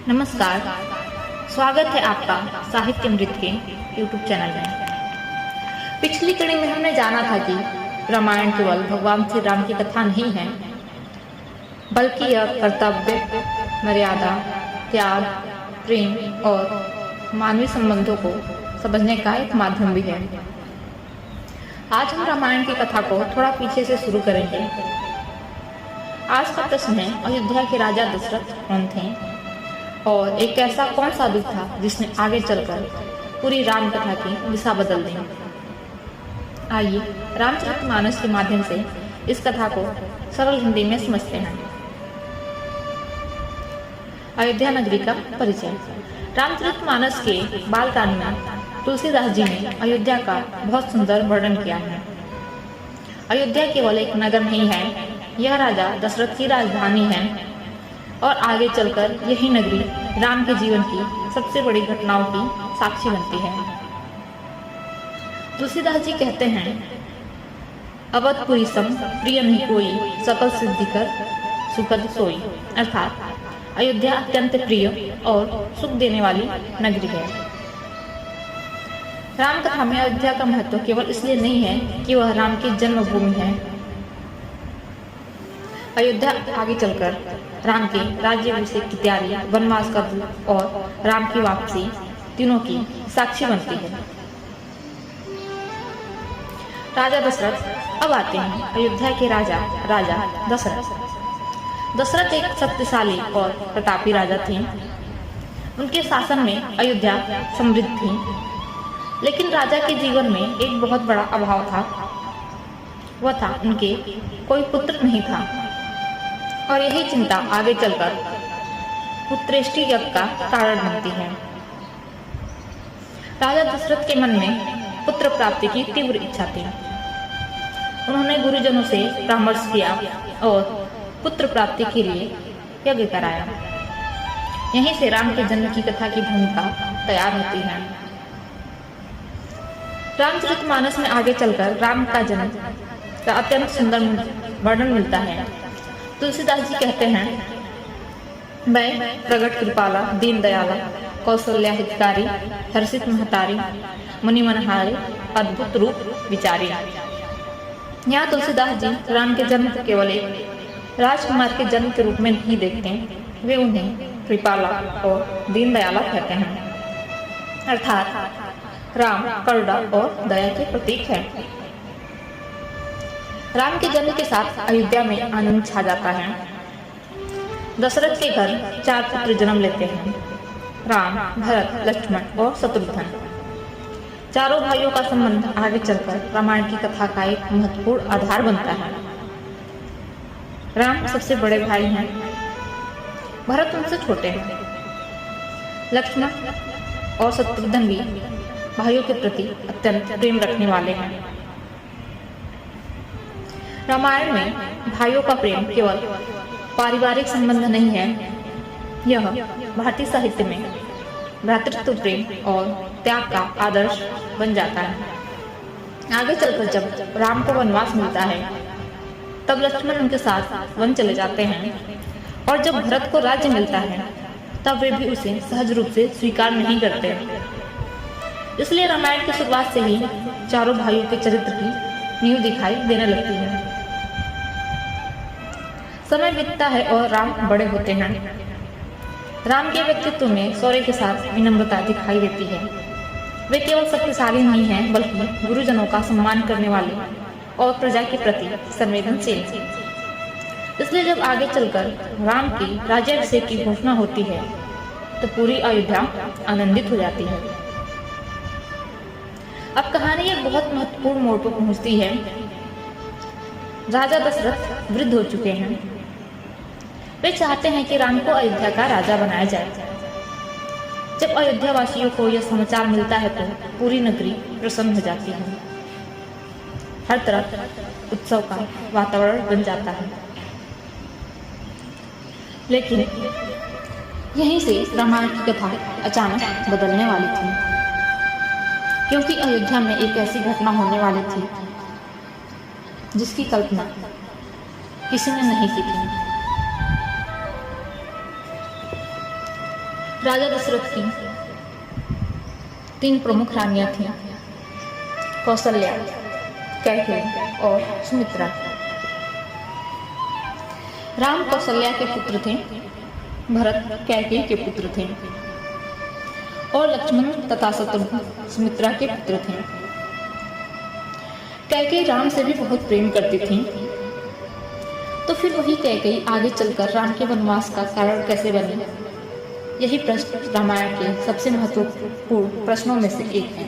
नमस्कार, स्वागत है आपका साहित्य अमृत के यूट्यूब चैनल में। पिछली कड़ी में हमने जाना था कि रामायण केवल भगवान श्री राम की कथा नहीं है, बल्कि यह कर्तव्य, मर्यादा, त्याग, प्रेम और मानवीय संबंधों को समझने का एक माध्यम भी है। आज हम रामायण की कथा को थोड़ा पीछे से शुरू करेंगे। आज का प्रश्न है, अयोध्या के राजा दशरथ कौन थे और एक ऐसा कौन सा दुख था जिसने आगे चलकर पूरी राम कथा की दिशा बदल दी। आइए रामचरितमानस के माध्यम से इस कथा को सरल हिंदी में समझते हैं। अयोध्या नगरी का परिचय। रामचरितमानस के बालकांड में तुलसीदास जी ने अयोध्या का बहुत सुंदर वर्णन किया है। अयोध्या केवल एक नगर नहीं है, यह राजा दशरथ की राजधानी है और आगे चलकर यही नगरी राम के जीवन की सबसे बड़ी घटनाओं की साक्षी बनती है। तुलसीदास जी कहते हैं, अवधपुरी सम प्रिय नहीं कोई, सकल सिद्धि कर सुखद सोई। अर्थात अयोध्या अत्यंत प्रिय और सुख देने वाली नगरी है। राम कथा में अयोध्या का महत्व केवल इसलिए नहीं है कि वह राम की जन्मभूमि है। अयोध्या आगे चलकर राम के राज्याभिषेक की तैयारी, वनवास का दुख और राम की वापसी तीनों की साक्षी बनती है। राजा दशरथ। अब आते हैं अयोध्या के राजा दशरथ। दशरथ एक शक्तिशाली और प्रतापी राजा थे। उनके शासन में अयोध्या समृद्ध थी, लेकिन राजा के जीवन में एक बहुत बड़ा अभाव था। वह था उनके कोई पुत्र नहीं था और यही चिंता आगे चलकर पुत्रेष्टि यज्ञ का कारण बनती है। राजा दशरथ के मन में पुत्र प्राप्ति की तीव्र इच्छा थी। उन्होंने गुरुजनों से परामर्श किया और पुत्र प्राप्ति के लिए यज्ञ कराया। यहीं से राम के जन्म की कथा की भूमिका तैयार होती है। रामचरितमानस में आगे चलकर राम का जन्म का अत्यंत सुंदर वर्णन मिलता है। तुलसीदास जी कहते हैं, मैं प्रगट कृपाला दीन दयाला, कौशल्या हितकारी, हर्षित महतारी, मुनि मनहारी, अद्भुत रूप विचारी। यहाँ तुलसीदास जी राम के जन्म को केवल एक राजकुमार के जन्म के रूप में नहीं देखते, वे उन्हें कृपाला और दीन दयाला कहते हैं। अर्थात राम करुणा और दया के प्रतीक है। राम के जन्म के साथ अयोध्या में आनंद छा जाता है। दशरथ के घर 4 पुत्र जन्म लेते हैं, राम, भरत, लक्ष्मण और शत्रुघ्न। चारों भाइयों का संबंध आगे चलकर रामायण की कथा का एक महत्वपूर्ण आधार बनता है। राम सबसे बड़े भाई हैं, भरत उनसे छोटे हैं। लक्ष्मण और शत्रुघ्न भी भाइयों के प्रति अत्यंत प्रेम रखने वाले हैं। रामायण में भाइयों का प्रेम केवल पारिवारिक संबंध नहीं है, यह भारतीय साहित्य में भ्रातृत्व प्रेम और त्याग का आदर्श बन जाता है। आगे चलकर जब राम को वनवास मिलता है, तब लक्ष्मण उनके साथ वन चले जाते हैं और जब भरत को राज्य मिलता है, तब वे भी उसे सहज रूप से स्वीकार नहीं करते। इसलिए रामायण की शुरुआत से ही चारों भाइयों के चरित्र की नींव दिखाई देने लगती है। समय बीतता है और राम बड़े होते हैं। राम के व्यक्तित्व में शौर्य के साथ विनम्रता दिखाई देती है। वे केवल शक्तिशाली नहीं हैं, बल्कि गुरुजनों का सम्मान करने वाले और प्रजा के प्रति संवेदनशील। इसलिए जब आगे चलकर राम की राज्याभिषेक की घोषणा होती है, तो पूरी अयोध्या आनंदित हो जाती है। अब कहानी एक बहुत महत्वपूर्ण मोड़ पर पहुंचती है। राजा दशरथ वृद्ध हो चुके हैं। वे चाहते हैं कि राम को अयोध्या का राजा बनाया जाए। जब अयोध्या वासियों को यह समाचार मिलता है, तो पूरी नगरी प्रसन्न हो जाती है। हर तरफ उत्सव का वातावरण बन जाता है। लेकिन यहीं से रामायण की कथा अचानक बदलने वाली थी, क्योंकि अयोध्या में एक ऐसी घटना होने वाली थी जिसकी कल्पना किसी ने नहीं की थी। राजा दशरथ की 3 प्रमुख रानियां थीं, कौशल्या, कैकेयी और सुमित्रा। राम कौशल्या के पुत्र थे, भरत कैकेयी के पुत्र थे और लक्ष्मण तथा शत्रुघ्न सुमित्रा के पुत्र थे। कैकेयी राम से भी बहुत प्रेम करती थी। तो फिर वही कैकेयी आगे चलकर राम के वनवास का कारण कैसे बनी? यही प्रश्न रामायण के सबसे महत्वपूर्ण प्रश्नों में से एक है।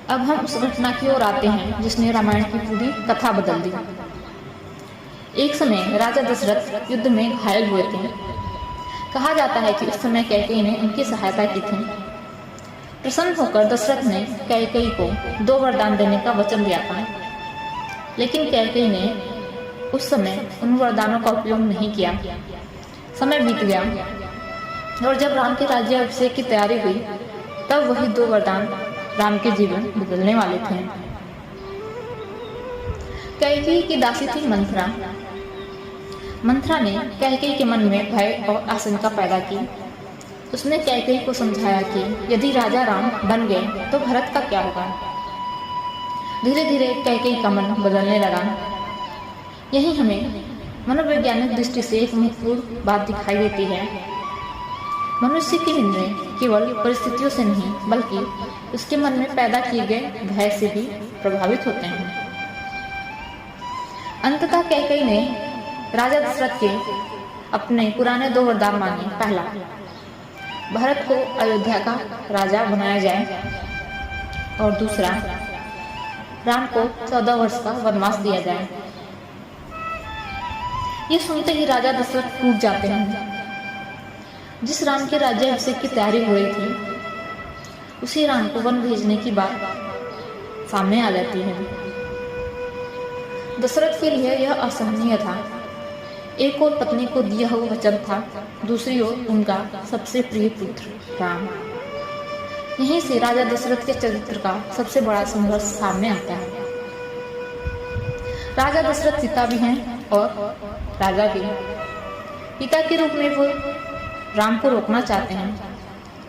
अब हम उस घटना की ओर आते हैं जिसने रामायण की पूरी कथा बदल दी। एक समय राजा दशरथ युद्ध में घायल हुए थे। कहा जाता है कि उस समय कैकेयी ने उनकी सहायता की थी। प्रसन्न होकर दशरथ ने कैकेयी को 2 वरदान देने का वचन दिया था, लेकिन कैकेयी ने उस समय उन वरदानों का उपयोग नहीं किया। समय बीत गया और जब राम के राज्याभिषेक की तैयारी हुई तब वही 2 वरदान राम के जीवन बदलने वाले थे। कैकेयी की दासी थी मंथरा। मंथरा ने कैकेयी के मन में भय और आशंका पैदा की। उसने कैकेयी को समझाया कि यदि राजा राम बन गए तो भरत का क्या होगा। धीरे धीरे कैकेयी का मन बदलने लगा। यही हमें मनोवैज्ञानिक दृष्टि से एक महत्वपूर्ण बात दिखाई देती है। मनुष्य के इंद्रिय केवल परिस्थितियों से नहीं बल्कि उसके मन में पैदा किए गए भय से भी प्रभावित होते हैं। अंततः कैकेयी ने राजा दशरथ के अपने पुराने 2 वरदान मांगे। पहला, भरत को अयोध्या का राजा बनाया जाए और दूसरा, राम को 14 वर्ष का वनवास दिया जाए। ये सुनते ही राजा दशरथ टूट जाते हैं। जिस राम के राज्याभिषेक की तैयारी हो रही थी उसी राम को वन भेजने की बात सामने आ जाती है। दशरथ के लिए यह असहनीय था। एक ओर पत्नी को दिया हुआ वचन था, दूसरी ओर उनका सबसे प्रिय पुत्र राम। यहीं से राजा दशरथ के चरित्र का सबसे बड़ा संघर्ष सामने आता है। राजा दशरथ पिता भी हैं और राजा भी। पिता के रूप में वो राम को रोकना चाहते हैं,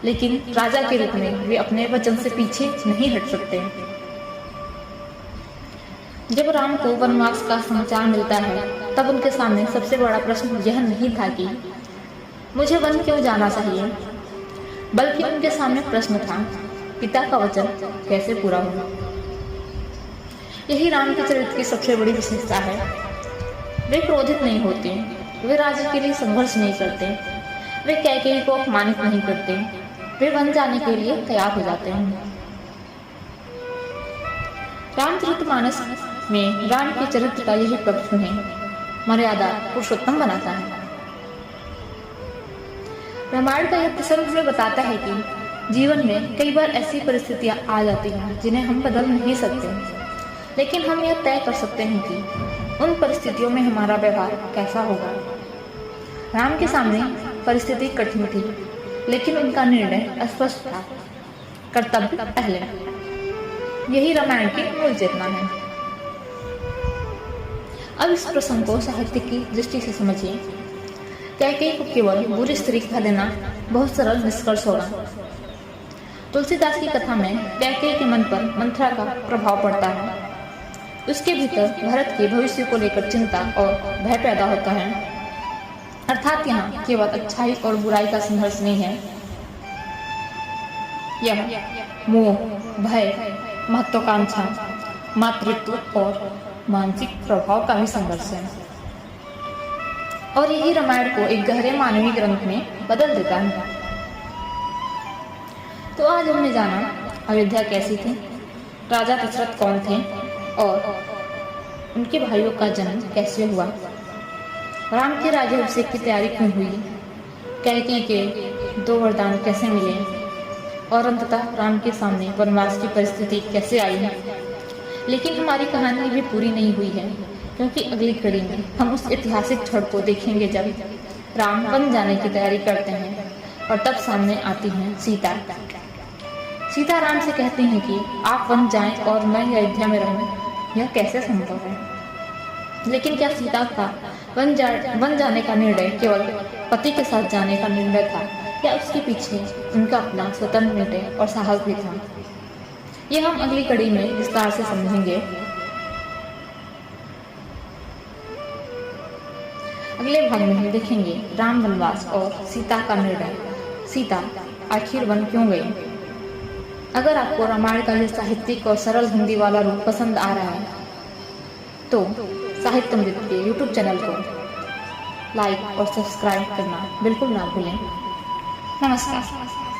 लेकिन राजा के रूप में वे अपने वचन से पीछे नहीं हट सकते। जब राम को वनवास का समाचार मिलता है तब उनके सामने सबसे बड़ा प्रश्न यह नहीं था कि मुझे वन क्यों जाना चाहिए, बल्कि उनके सामने प्रश्न था पिता का वचन कैसे पूरा होगा। यही राम के चरित्र की सबसे बड़ी विशेषता है। वे क्रोधित नहीं होते, वे राज्य के लिए संघर्ष नहीं करते, वे कैकेयी को अपमानित नहीं करते, वे वन जाने के लिए तैयार हो जाते हैं। रामचरितमानस में राम के चरित्र का यही प्रश्न है, मर्यादा पुरुषोत्तम बनाता है। रामायण का यह प्रसंग हमें बताता है कि जीवन में कई बार ऐसी परिस्थितियां आ जाती हैं जिन्हें हम बदल नहीं सकते, लेकिन हम यह तय कर सकते हैं कि उन परिस्थितियों में हमारा व्यवहार कैसा होगा। राम के सामने परिस्थिति कठिन थी, लेकिन उनका निर्णय स्पष्ट था, कर्तव्य पहले। यही रामायण की मूल चेतना है। अब इस प्रसंग को साहित्य की दृष्टि से समझिए। कैकेयी को केवल बुरी स्त्री कह देना बहुत सरल निष्कर्ष होगा। तुलसीदास की कथा में कैकेयी के मन पर मंथरा का प्रभाव पड़ता है। उसके भीतर भरत के भविष्य को लेकर चिंता और भय पैदा होता है। अर्थात यहाँ केवल अच्छाई और बुराई का संघर्ष नहीं है, यह मोह, भय, महत्वाकांक्षा, मातृत्व और मानसिक प्रभाव का भी संघर्ष है। और यही रामायण को एक गहरे मानवीय ग्रंथ में बदल देता है। तो आज हमने जाना अयोध्या कैसी थी, राजा दशरथ कौन थे और उनके भाइयों का जन्म कैसे हुआ, राम के राज्याभिषेक की तैयारी क्यों हुई, कैकेयी के 2 वरदान कैसे मिले और अंततः राम के सामने वनवास की परिस्थिति कैसे आई है। लेकिन हमारी कहानी भी पूरी नहीं हुई है, क्योंकि अगली कड़ी में हम उस ऐतिहासिक क्षण को देखेंगे जब राम वन जाने की तैयारी करते हैं और तब सामने आती हैं सीता। सीता राम से कहती हैं कि आप वन जाएं और मैं अयोध्या में रहूं, यह कैसे संभव है। लेकिन क्या सीता का बन जाने का निर्णय केवल पति के साथ जाने का निर्णय था, या उसके पीछे उनका अपना स्वतंत्र निर्णय और साहस भी था? ये हम अगली कड़ी में विस्तार से समझेंगे। अगले भाग में हम देखेंगे राम वनवास और सीता का निर्णय। सीता आखिर वन क्यों गई? अगर आपको रामायण का यह साहित्यिक और सरल हिंदी वाला रूप पसंद आ रहा है तो साहित्य अमृत के YouTube चैनल को लाइक और सब्सक्राइब करना बिल्कुल ना भूलें। नमस्कार।